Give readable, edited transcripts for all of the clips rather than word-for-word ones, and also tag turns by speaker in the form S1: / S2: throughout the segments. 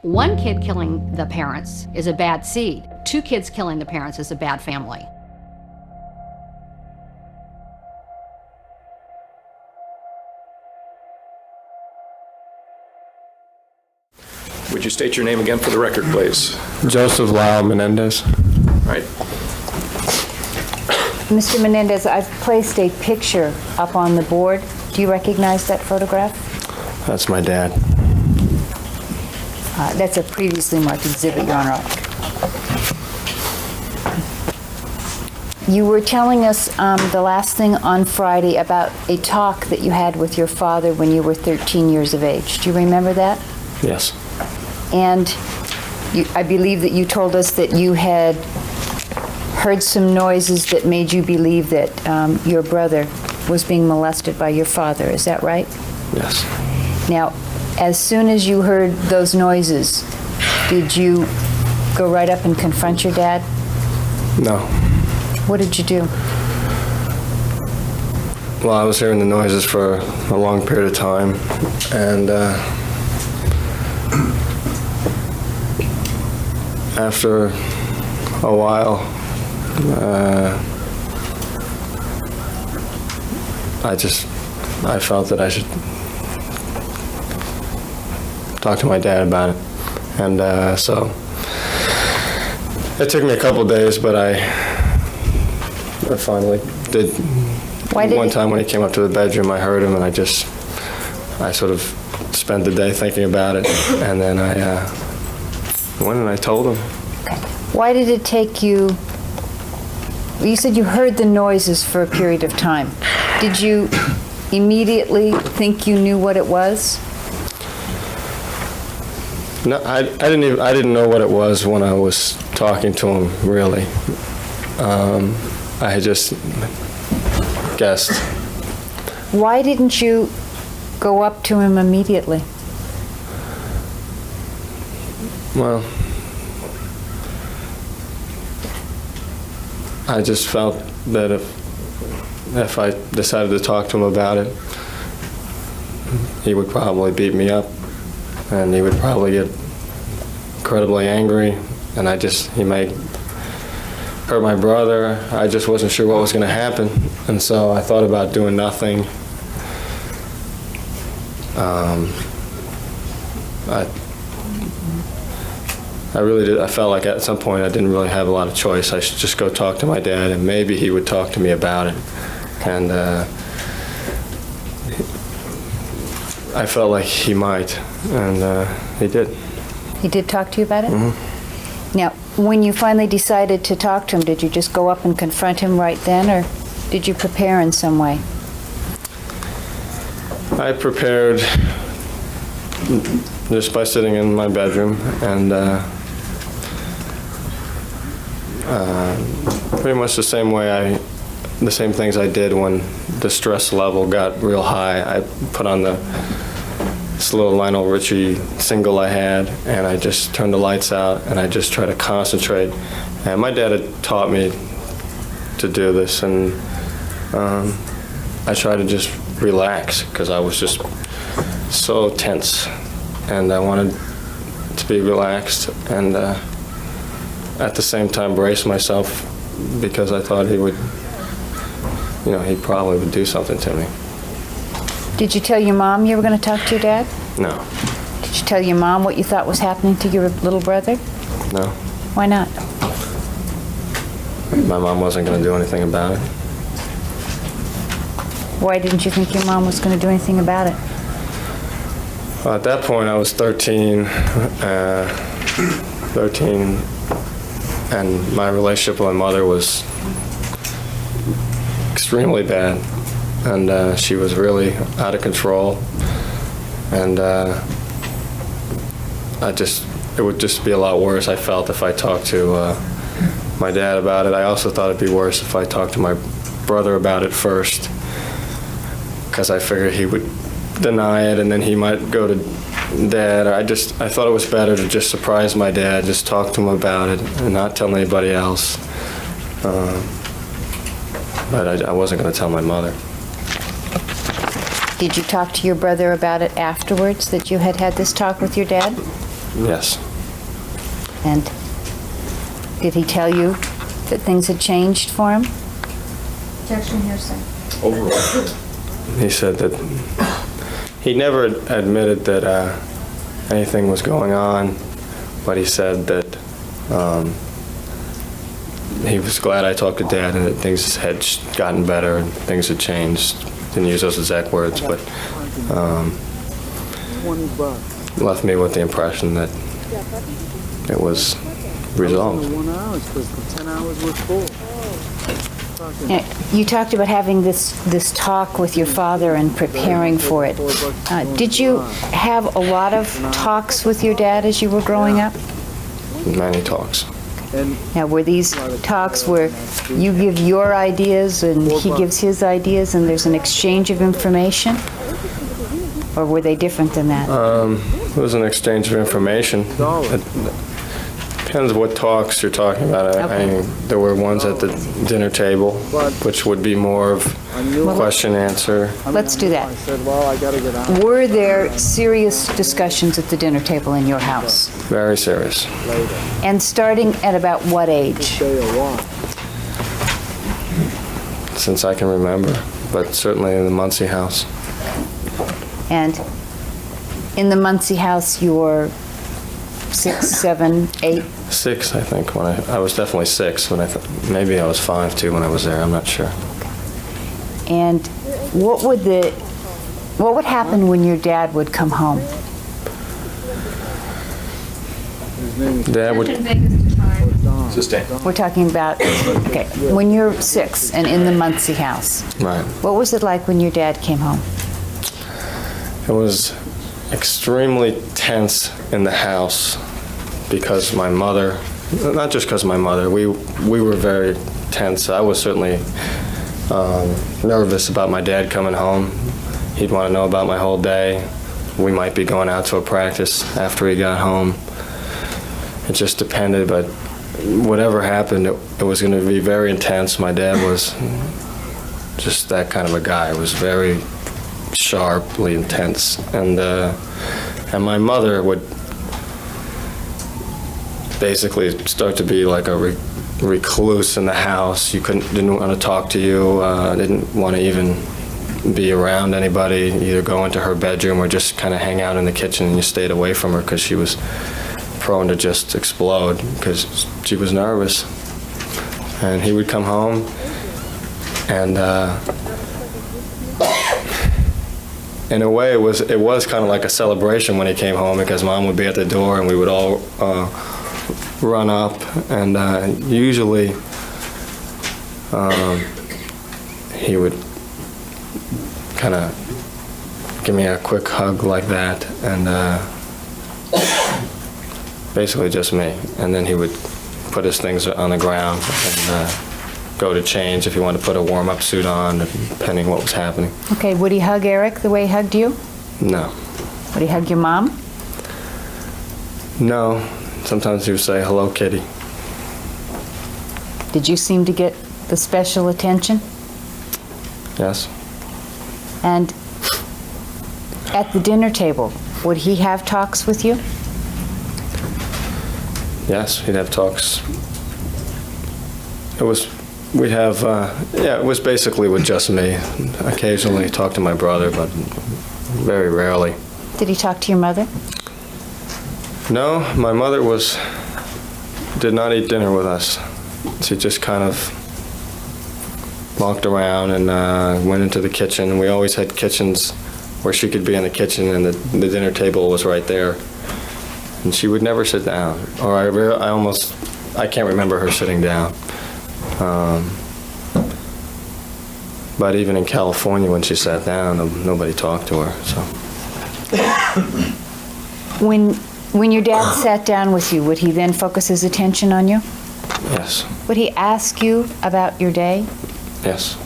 S1: One kid killing the parents is a bad seed. Two kids killing the parents is a bad family.
S2: Would you state your name again for the record, please?
S3: Joseph Lyle Menendez.
S2: All right.
S4: Mr. Menendez, I've placed a picture up on the board. Do you recognize that photograph?
S3: That's my dad.
S4: That's a previously marked exhibit, Your Honor. You were telling us the last thing on Friday about a talk that you had with your father when you were 13 years of age. Do you remember that?
S3: Yes.
S4: And I believe that you told us that you had heard some noises that made you believe that your brother was being molested by your father. Is that right?
S3: Yes.
S4: Now, as soon as you heard those noises, did you go right up and confront your dad?
S3: No.
S4: What did you do?
S3: Well, I was hearing the noises for a long period of time, and after a while, I felt that I should talk to my dad about it. And so it took me a couple of days, but I finally did. One time when he came up to the bedroom, I heard him, and I sort of spent the day thinking about it, and then I went and I told him.
S4: Why did it take you? You said you heard the noises for a period of time. Did you immediately think you knew what it was?
S3: No, I didn't know what it was when I was talking to him, really. I had just guessed.
S4: Why didn't you go up to him immediately?
S3: Well, I just felt that if I decided to talk to him about it, he would probably beat me up, and he would probably get incredibly angry, and he might hurt my brother. I just wasn't sure what was going to happen, and so I thought about doing nothing. I really did. I felt like at some point I didn't really have a lot of choice. I should just go talk to my dad, and maybe he would talk to me about it. And I felt like he might, and he did.
S4: He did talk to you about it?
S3: Mm-hmm.
S4: Now, when you finally decided to talk to him, did you just go up and confront him right then, or did you prepare in some way?
S3: I prepared just by sitting in my bedroom, and pretty much the same things I did when the stress level got real high. I put on this little Lionel Richie single I had, and I just turned the lights out, and I just tried to concentrate. And my dad had taught me to do this, and I tried to just relax because I was just so tense, and I wanted to be relaxed, and at the same time brace myself because I thought he probably would do something to me.
S4: Did you tell your mom you were going to talk to your dad?
S3: No.
S4: Did you tell your mom what you thought was happening to your little brother?
S3: No.
S4: Why not?
S3: My mom wasn't going to do anything about it.
S4: Why didn't you think your mom was going to do anything about it?
S3: Well, at that point, I was 13, and my relationship with my mother was extremely bad, and she was really out of control, and it would just be a lot worse, I felt, if I talked to my dad about it. I also thought it'd be worse if I talked to my brother about it first, because I figured he would deny it, and then he might go to Dad. I thought it was better to just surprise my dad, just talk to him about it, and not tell anybody else. But I wasn't going to tell my mother.
S4: Did you talk to your brother about it afterwards, that you had had this talk with your dad?
S3: Yes.
S4: And did he tell you that things had changed for him?
S1: Objection, hearsay.
S3: He said that he never admitted that anything was going on, but he said that he was glad I talked to Dad and that things had gotten better and things had changed. Didn't use those exact words, but left me with the impression that it was resolved.
S4: Now, you talked about having this talk with your father and preparing for it. Did you have a lot of talks with your dad as you were growing up?
S3: Many talks.
S4: Now, were these talks where you give your ideas and he gives his ideas and there's an exchange of information? Or were they different than that?
S3: It was an exchange of information. It depends what talks you're talking about. I mean, there were ones at the dinner table, which would be more of question answer.
S4: Let's do that. Were there serious discussions at the dinner table in your house?
S3: Very serious.
S4: And starting at about what age?
S3: Since I can remember, but certainly in the Muncie house.
S4: And in the Muncie house, you were 6, 7, 8?
S3: 6, I think. When I was definitely 6. When maybe I was 5 too when I was there. I'm not sure.
S4: And what would happen when your dad would come home?
S3: Dad would.
S2: Sustain.
S4: We're talking about, okay, when you're 6 and in the Muncie house.
S3: Right.
S4: What was it like when your dad came home?
S3: It was extremely tense in the house because my mother, not just because my mother, we were very tense. I was certainly nervous about my dad coming home. He'd want to know about my whole day. We might be going out to a practice after he got home. It just depended, but whatever happened, it was going to be very intense. My dad was just that kind of a guy. It was very sharply intense, and my mother would basically start to be like a recluse in the house. Didn't want to talk to you, didn't want to even be around anybody, either go into her bedroom or just kind of hang out in the kitchen, and you stayed away from her because she was prone to just explode because she was nervous. And he would come home and in a way, it was kind of like a celebration when he came home because Mom would be at the door and we would all run up, and usually he would kind of give me a quick hug like that, and basically just me. And then he would put his things on the ground and go to change if he wanted to put a warm-up suit on, depending what was happening.
S4: Okay, would he hug Erik the way he hugged you?
S3: No.
S4: Would he hug your mom?
S3: No. Sometimes he would say, "Hello, Kitty."
S4: Did you seem to get the special attention?
S3: Yes.
S4: And at the dinner table, would he have talks with you?
S3: Yes, he'd have talks. It was basically with just me. Occasionally talk to my brother, but very rarely.
S4: Did he talk to your mother?
S3: No, my mother did not eat dinner with us. She just kind of walked around and went into the kitchen. We always had kitchens where she could be in the kitchen and the dinner table was right there. And she would never sit down. Or I can't remember her sitting down. But even in California, when she sat down, nobody talked to her. So.
S4: When your dad sat down with you, would he then focus his attention on you?
S3: Yes.
S4: Would he ask you about your day?
S3: Yes.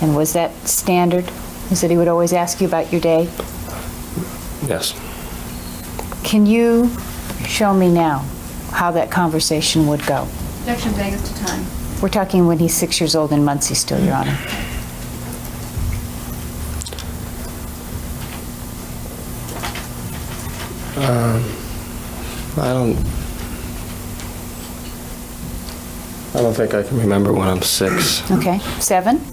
S4: And was that standard? Is that he would always ask you about your day?
S3: Yes.
S4: Can you show me now how that conversation would go?
S1: Objection, Vegas to time.
S4: We're talking when he's 6 years old in Muncie still, Your Honor.
S3: I don't think I can remember when I'm 6.
S4: Okay. 7? Do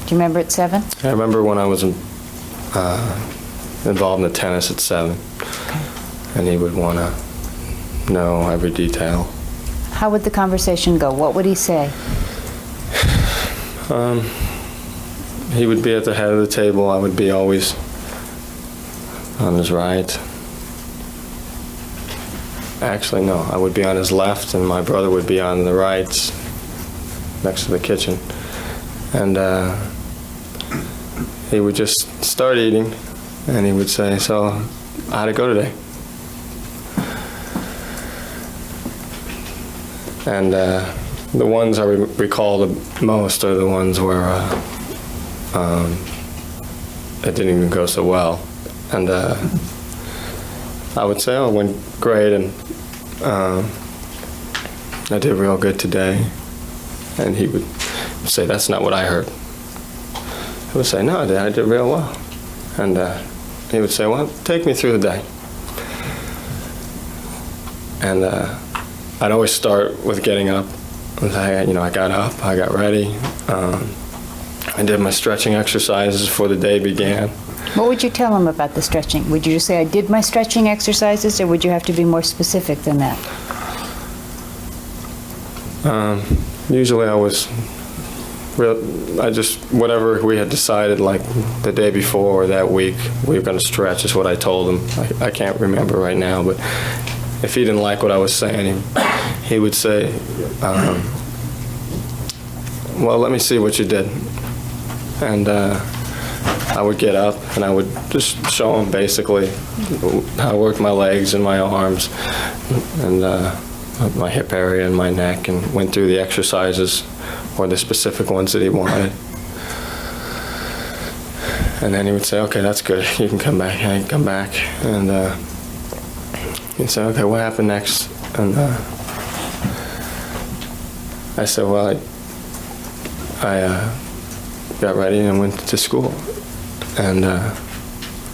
S4: you remember at 7?
S3: I remember when I was involved in the tennis at 7, and he would want to know every detail.
S4: How would the conversation go? What would he say?
S3: He would be at the head of the table. I would be always on his right. Actually, no, I would be on his left, and my brother would be on the right, next to the kitchen. And he would just start eating, and he would say, "So, how'd it go today?" And the ones I recall the most are the ones where it didn't even go so well. And I would say, "Oh, it went great, and I did real good today." And he would say, "That's not what I heard." I would say, "No, I did real well." And he would say, "Well, take me through the day." And I'd always start with getting up. I got up, I got ready. I did my stretching exercises before the day began.
S4: What would you tell him about the stretching? Would you just say, "I did my stretching exercises," or would you have to be more specific than that?
S3: Usually whatever we had decided, like the day before or that week, we were going to stretch is what I told him. I can't remember right now, but if he didn't like what I was saying, he would say, "Well, let me see what you did." And I would get up and I would just show him basically how I worked my legs and my arms and my hip area and my neck, and went through the exercises or the specific ones that he wanted. And then he would say, "Okay, that's good. You can come back." And I'd come back, and he'd say, "Okay, what happened next?" And I said, "Well, I got ready and went to school." And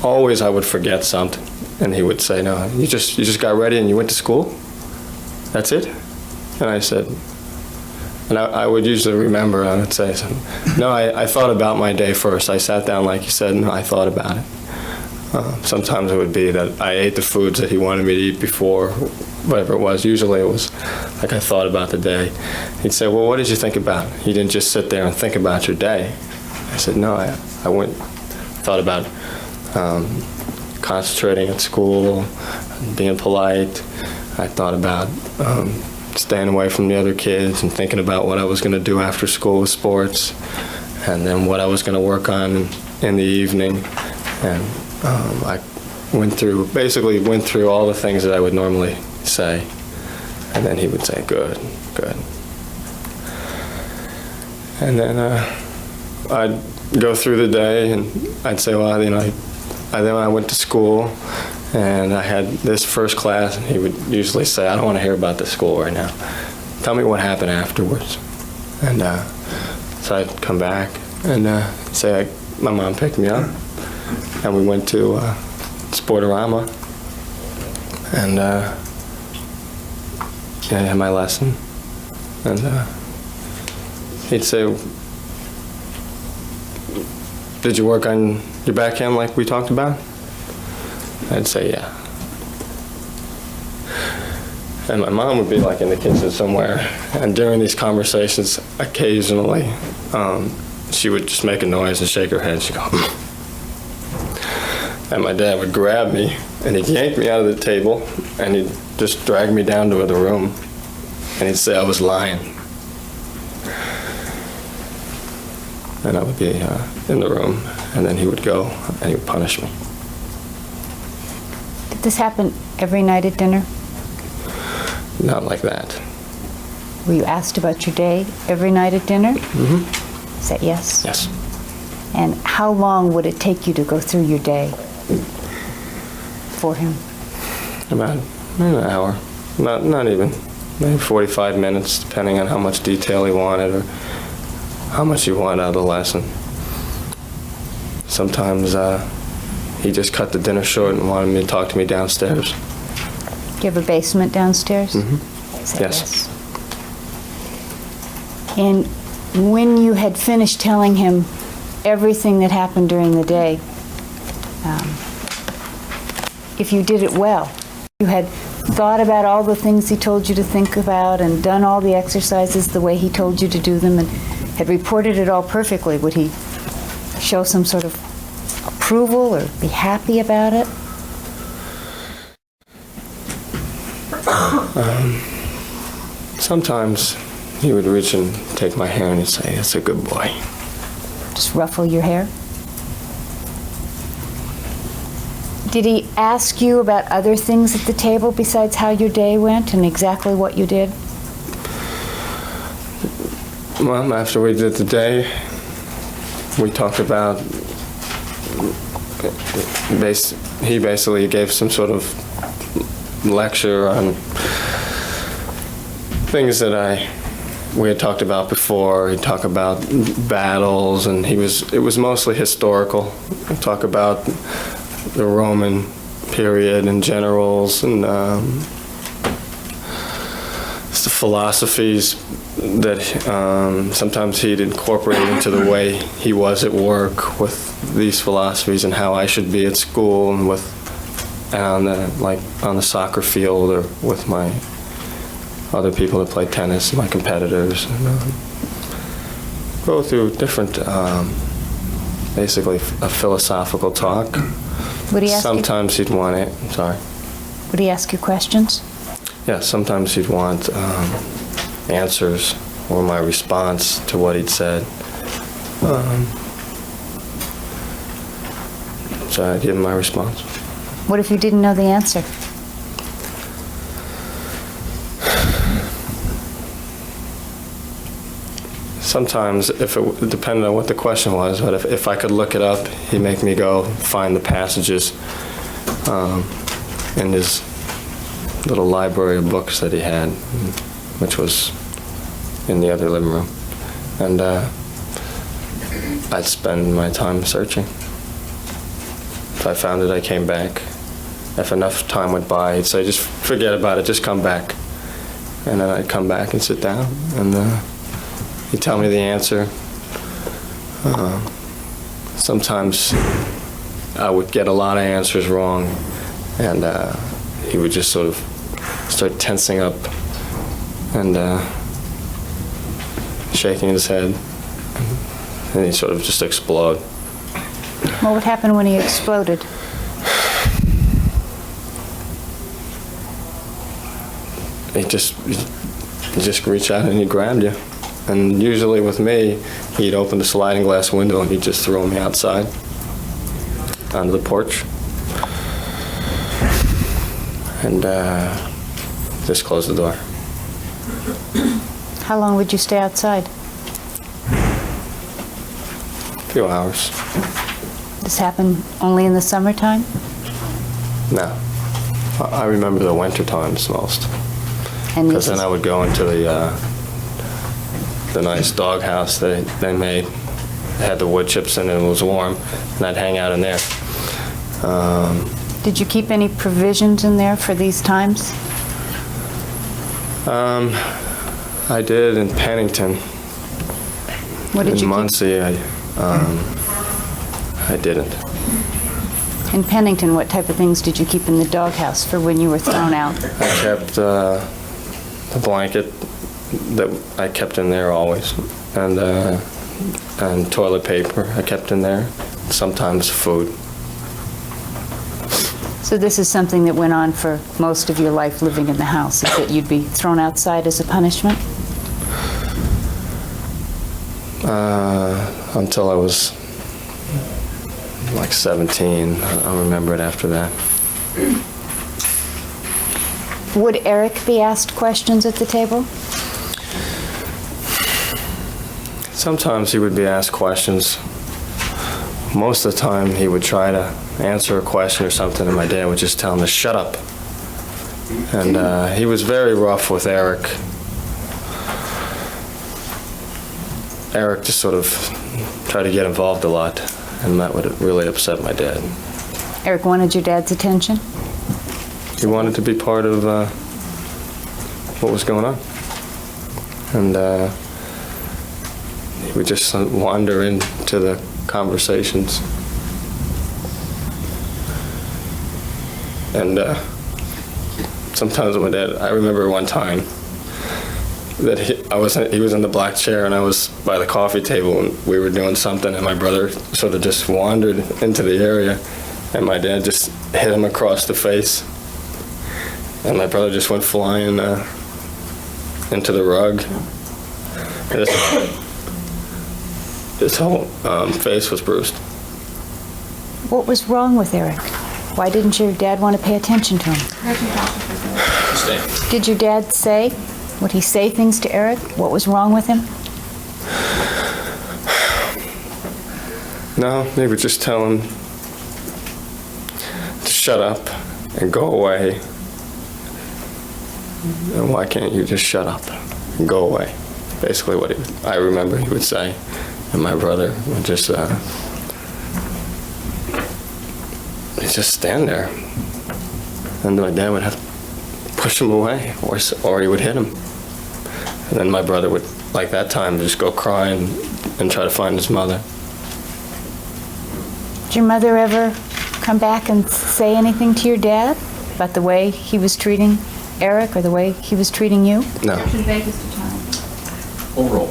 S3: always I would forget something, and he would say, "No, you just got ready and you went to school? That's it?" And I said, and I would usually remember, I would say something. "No, I thought about my day first. I sat down like you said, and I thought about it." Sometimes it would be that I ate the foods that he wanted me to eat before, whatever it was. Usually it was like I thought about the day. He'd say, "Well, what did you think about it? You didn't just sit there and think about your day." I said, "No, I thought about concentrating at school, being polite. I thought about staying away from the other kids and thinking about what I was going to do after school with sports, and then what I was going to work on in the evening." And I basically went through all the things that I would normally say. And then he would say, "Good, good." And then I'd go through the day, and I'd say, "Well, then I went to school, and I had this first class," and he would usually say, "I don't want to hear about the school right now. Tell me what happened afterwards." And so I'd come back and say, my mom picked me up, and we went to Sportorama, and I had my lesson, and he'd say, "Did you work on your backhand like we talked about?" I'd say, "Yeah." And my mom would be like in the kitchen somewhere, and during these conversations, occasionally, she would just make a noise and shake her head. She'd go, and my dad would grab me, and he'd yank me out of the table, and he'd just drag me down to the room, and he'd say I was lying. And I would be in the room, and then he would go, and he would punish me.
S4: Did this happen every night at dinner?
S3: Not like that.
S4: Were you asked about your day every night at dinner?
S3: Mm-hmm.
S4: Is that yes?
S3: Yes.
S4: And how long would it take you to go through your day for him?
S3: About an hour. Not even. Maybe 45 minutes, depending on how much detail he wanted or how much he wanted out of the lesson. Sometimes he just cut the dinner short and wanted me to talk to me downstairs.
S4: you have a basement downstairs?
S3: Yes.
S4: And when you had finished telling him everything that happened during the day, if you did it well, you had thought about all the things he told you to think about and done all the exercises the way he told you to do them and had reported it all perfectly, would he show some sort of approval or be happy about it?
S3: Sometimes he would reach and take my hand and say, "That's a good boy."
S4: Just ruffle your hair? Did he ask you about other things at the table besides how your day went and exactly what you did?
S3: Well, after we did the day, we talked about, he basically gave some sort of lecture on things that we had talked about before. He'd talk about battles, and it was mostly historical. He'd talk about the Roman period and generals and the philosophies that sometimes he'd incorporate into the way he was at work with these philosophies and how I should be at school and on the soccer field or with my other people that play tennis, my competitors, and go through different, basically a philosophical talk.
S4: Would he ask
S3: Sometimes he'd want it. I'm sorry.
S4: Would he ask you questions?
S3: Yeah, sometimes he'd want answers or my response to what he'd said. So I'd give him my response.
S4: What if you didn't know the answer?
S3: Sometimes, if it depended on what the question was, but if I could look it up, he'd make me go find the passages in his little library of books that he had, which was in the other living room. And I'd spend my time searching. If I found it, I came back. If enough time went by, he'd say, "Just forget about it, just come back." And then I'd come back and sit down, and he'd tell me the answer. Sometimes I would get a lot of answers wrong, and he would just sort of start tensing up and shaking his head, and he'd sort of just explode.
S4: What would happen when he exploded?
S3: He'd just reach out and he'd grab you. And usually with me, he'd open the sliding glass window and he'd just throw me outside onto the porch. And just close the door.
S4: How long would you stay outside?
S3: A few hours.
S4: This happened only in the summertime?
S3: No. I remember the winter times most.
S4: And
S3: Because then I would go into the nice doghouse that they made. It had the wood chips in it, and it was warm, and I'd hang out in there.
S4: Did you keep any provisions in there for these times?
S3: I did in Pennington.
S4: What did
S3: In
S4: you
S3: Muncie, I didn't.
S4: keep? In Pennington, what type of things did you keep in the doghouse for when you were thrown out?
S3: I kept the blanket that I kept in there always, and toilet paper I kept in there, sometimes food.
S4: So this is something that went on for most of your life living in the house, is that you'd be thrown outside as a punishment?
S3: Until I was like 17. I'll remember it after that.
S4: Would Erik be asked questions at the table?
S3: Sometimes he would be asked questions. Most of the time he would try to answer a question or something, and my dad would just tell him to shut up. And he was very rough with Erik. Erik just sort of tried to get involved a lot, and that would really upset my dad.
S4: Erik wanted your dad's attention?
S3: he wanted to be part of what was going on. And he would just wander into the conversations. And sometimes my dad, I remember one time that he was in the black chair and I was by the coffee table and we were doing something and my brother sort of just wandered into the area and my dad just hit him across the face. And my brother just went flying into the rug. And his whole face was bruised.
S4: What was wrong with Erik? Why didn't your dad want to pay attention to him? Did your dad say, would he say things to Erik? What was wrong with him?
S3: No, they would just tell him to shut up and go away. And why can't you just shut up and go away? Basically what I remember he would say. And my brother would just, he'd just stand there. And my dad would have to push him away or he would hit him. And then my brother would, like that time, just go cry and try to find his mother.
S4: Did your mother ever come back and say anything to your dad about the way he was treating Erik or the way he was treating you?
S3: No.
S2: Overall.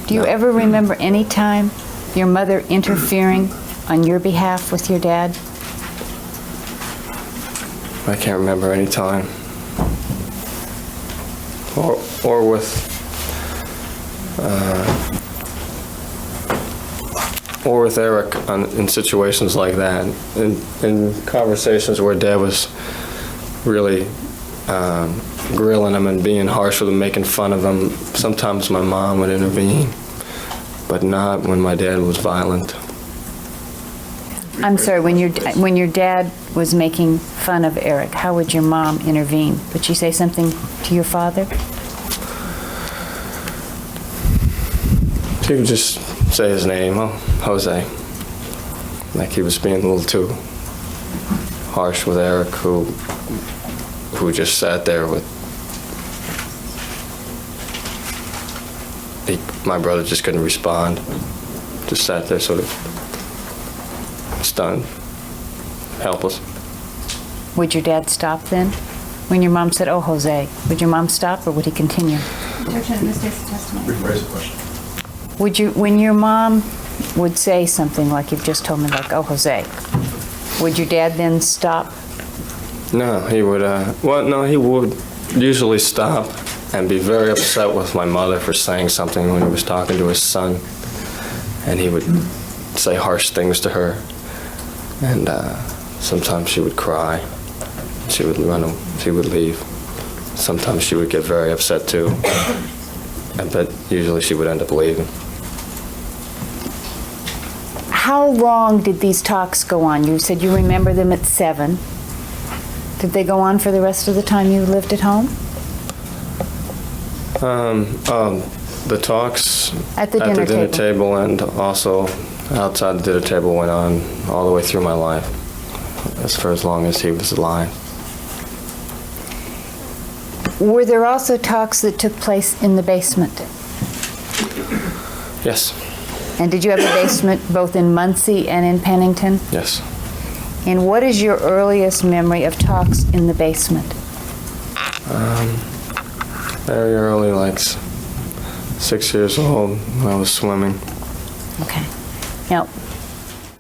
S4: Do you ever remember any time your mother interfering on your behalf with your dad?
S3: I can't remember any time. Or with Erik in situations like that. In conversations where Dad was really grilling him and being harsh with him, making fun of him, sometimes my mom would intervene, but not when my dad was violent.
S4: I'm sorry, when your dad was making fun of Erik, how would your mom intervene? Would she say something to your father?
S3: She would just say his name, oh, Jose. Like he was being a little too harsh with Erik, who just sat there with, my brother just couldn't respond. Just sat there sort of stunned, helpless.
S4: Would your dad stop then? When your mom said, oh, Jose, would your mom stop or would he continue?
S2: Rephrase the question.
S4: When your mom would say something like you've just told me, like, oh, Jose, would your dad then stop?
S3: No, he would, he would usually stop and be very upset with my mother for saying something when he was talking to his son. And he would say harsh things to her. And sometimes she would cry. She would she would leave. Sometimes she would get very upset too. But usually she would end up leaving.
S4: How long did these talks go on? You said you remember them at 7. Did they go on for the rest of the time you lived at home?
S3: The talks
S4: At the dinner
S3: table and also outside the dinner table went on all the way through my life, for as long as he was alive.
S4: Were there also talks that took place in the basement?
S3: Yes.
S4: And did you have a basement both in Muncie and in Pennington?
S3: Yes.
S4: And what is your earliest memory of talks in the basement?
S3: Very early, like 6 years old, when I was swimming.
S4: Okay. Now,